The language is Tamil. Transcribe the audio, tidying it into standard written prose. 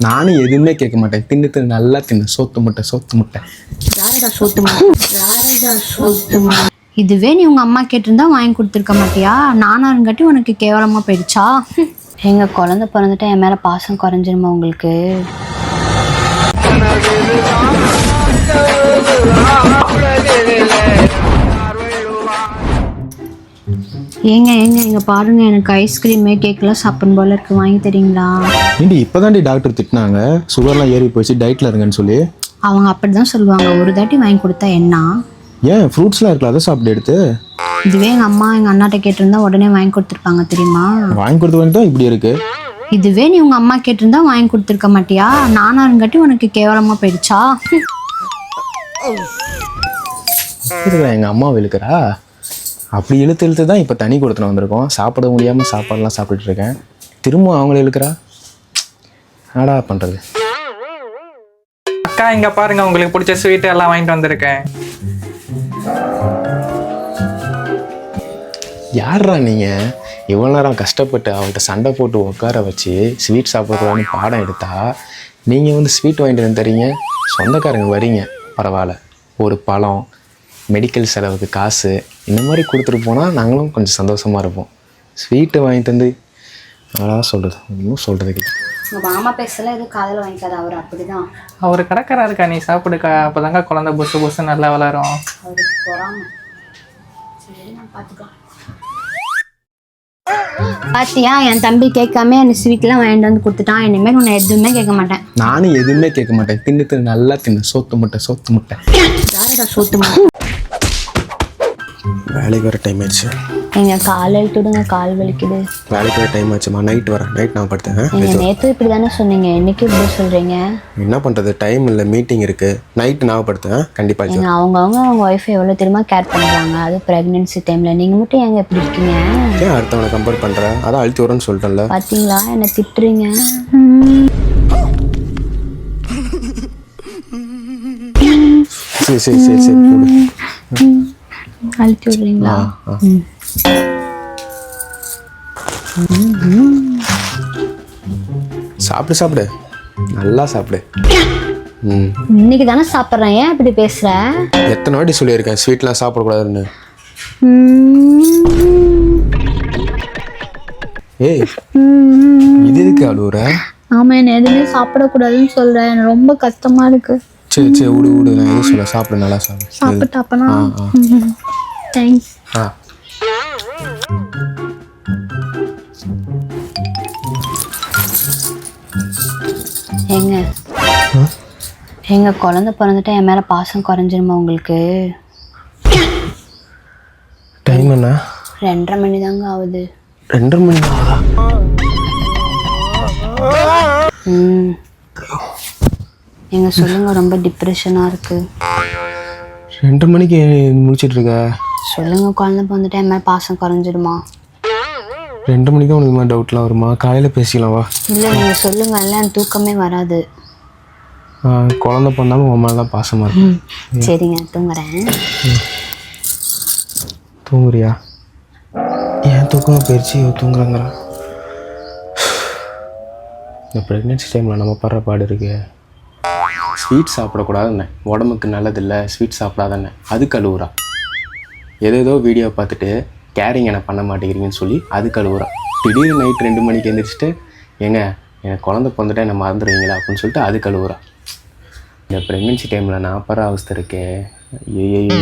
நானும் எதுவுமே கேட்க மாட்டேன். தின்னு நல்லா தின்னு. சோத்து முட்டை இதுவே நீ உங்க அம்மா கேட்டிருந்தா வாங்கி கொடுத்துருக்க மாட்டியா? நானா இருங்காட்டி உனக்கு கேவலமா போயிடுச்சா? எங்க குழந்தை பிறந்துட்டா என் மேல பாசம் குறைஞ்சிருமா உங்களுக்கு? ஏங்க இங்க பாருங்க, எனக்கு ஐஸ்கிரீமு கேக்லாம் சாப்பிடும் போல இருக்கு, வாங்கி தரீங்களா? ஏண்டி இப்போதாண்டி டாக்டர் திட்டினாங்க சுகர்லாம் ஏறி போயிடுச்சு டயட்ல இருங்கன்னு சொல்லி. அவங்க அப்படிதான் சொல்லுவாங்க, ஒரு தாட்டி வாங்கி கொடுத்தா என்ன? ஏன் ஃப்ரூட்ஸ்லாம் இருக்குல்ல, அதை சாப்பிட்டு எடுத்து. இதுவே எங்க அம்மா எங்க அண்ணாட்ட கேட்டிருந்தா உடனே வாங்கி கொடுத்துருப்பாங்க தெரியுமா? வாங்கி கொடுத்து வந்து தான் இப்படி இருக்கு. இதுவே நீ உங்க அம்மா கேட்டிருந்தா வாங்கி கொடுத்துருக்க மாட்டியா? நானா இருங்காட்டி உனக்கு கேவலமா போயிடுச்சா? எங்க அம்மா இழுக்கிறா, அப்படி இழுத்து தான் இப்போ தண்ணி கொடுத்துட்டு வந்திருக்கோம். சாப்பிட முடியாமல் சாப்பாடுலாம் சாப்பிட்டுட்டு இருக்கேன். திரும்ப அவங்கள இழுக்கிறா. என்னடா பண்ணுறது? அக்கா இங்கே பாருங்க, உங்களுக்கு பிடிச்ச ஸ்வீட் எல்லாம் வாங்கிட்டு வந்திருக்கேன். யாரா நீங்கள் இவ்வளோ நேரம் கஷ்டப்பட்டு அவன்கிட்ட சண்டை போட்டு உட்கார வச்சு ஸ்வீட் சாப்பிட்றோன்னு பாடம் எடுத்தா நீங்கள் வந்து ஸ்வீட் வாங்கிட்டு வந்து தரீங்க. சொந்தக்காரங்க வரீங்க பரவாயில்ல, ஒரு பழம், மெடிக்கல் செலவுக்கு காசு, இந்த மாதிரி கொடுத்துட்டு போனால் நாங்களும் கொஞ்சம் சந்தோஷமாக இருப்போம். ஸ்வீட்டு வாங்கிட்டு வந்து அதான் சொல்கிறது, இன்னும் சொல்கிறதுக்கு உங்கள் மாமா பேசலாம் எதுவும் காதில் வாங்கிக்காது, அவர் அப்படிதான். அவர் கிடக்கிறாருக்கா, நீ சாப்பிடுக்கா, அப்போதாங்க குழந்தை புசு நல்லா வளரும். அவருக்கு போகிறாம. சரி நான் பார்த்துக்கலாம். பாத்தியா, என் தம்பி கேட்காம எனக்கு ஸ்வீட்லாம் வாங்கிட்டு வந்து கொடுத்துட்டான். இனிமேல் உன்னை எதுவுமே கேட்க மாட்டேன். நானும் எதுவுமே கேட்க மாட்டேன். தின்னு நல்லா தின்னு. சோத்து முட்டை. யாரடா சோத்து முட்டை? வேலைக்கு வர டைம் ஆயிடுச்சு. எங்க கால் எழுத்துடுங்க, கால் வலிக்குது. வேலைக்கு வர டைம் ஆச்சுமா. நைட் வரேன். நைட் நான் படுத்தேன். நீங்க நேற்று இப்படி தானே சொன்னீங்க, இன்னைக்கு இப்படி சொல்றீங்க. என்ன பண்ணுறது, டைம் இல்லை, மீட்டிங் இருக்குது. நைட்டு நான் படுத்தேன். கண்டிப்பாக அவங்க ஒய்ஃபை எவ்வளோ தெரியுமா கேர் பண்ணுறாங்க, அது ப்ரெக்னென்சி டைமில். நீங்கள் மட்டும் ஏங்க எப்படி இருக்கீங்க? ஏன் அடுத்தவனை கம்பேர் பண்ணுறேன்? அதான் அழுத்தி வரேன்னு சொல்லிட்டேன்ல. பார்த்தீங்களா, என்னை திட்டுறீங்க. சரி அழுத்தி விடுறீங்களா? சாப்பிடு நல்லா சாப்பிடு. இன்னைக்கு தானே சாப்பிட்றேன், ஏன் இப்படி பேசுற? எத்தனை வாட்டி சொல்லியிருக்கேன் ஸ்வீட்லாம் சாப்பிடக்கூடாதுன்னு. ஏய் இது எதுக்கு அழுவுற? ஆமா, என்ன எதுவுமே சாப்பிடக்கூடாதுன்னு சொல்றேன், எனக்கு ரொம்ப கஷ்டமா இருக்கு. சரி விடு, நான் எதுவும் சொல்ல. சாப்பிடு, நல்லா சாப்பிட்டு அப்பனா தேங்க்ஸ். எங்க குழந்தை பிறந்துட்டா என் மேல பாசம் குறைஞ்சிருமா உங்களுக்கு? டைம் என்ன? 2:30 மணி தாங்க ஆகுது. 2:30 மணி ஆகுதா? எங்க சொல்லுங்க, ரொம்ப டிப்ரெஷனா இருக்கு. 2:30 மணிக்கு முடிச்சிட்டு இருக்க? சொல்லுங்க, குழந்தை பிறந்துட்டா என் மேல பாசம் குறைஞ்சிருமா? 2 மணிக்கு உனக்கு மாதிரி டவுட்லாம் வருமா? காலையில் பேசிக்கலாம் வா. இல்லை, நீங்கள் சொல்லுங்க, இல்லை எனக்கு தூக்கமே வராது. குழந்தை பண்ணாலும் உன் மேலே தான் பாசமாக இருக்கும். சரிங்க, தூங்குறேன். தூங்குறியா? ஏன் தூக்கம் போயிடுச்சு, தூங்குறாங்கிறா. இந்த ப்ரெக்னென்சி டைமில் நம்ம படுற பாடு இருக்கு. ஸ்வீட் சாப்பிடக்கூடாதுன்னு, உடம்புக்கு நல்லதில்லை, ஸ்வீட் சாப்பிடாதன்னு அது கழுவுறா. ஏதேதோ வீடியோ பார்த்துட்டு கேரிங் என்ன பண்ண மாட்டேங்கிறீங்கன்னு சொல்லி அது கழுவுறா. திடீர்னு நைட் 2 மணிக்கு எழுந்திரிச்சிட்டு ஏங்க எனக்கு குழந்தை பிறந்துட்டா என்ன மறந்துடுவீங்களா அப்படின்னு சொல்லிட்டு அது கழுவுறா. இந்த ப்ரெக்னென்சி டைமில் நான் படுற அவஸ்தை இருக்கே. ஐயோ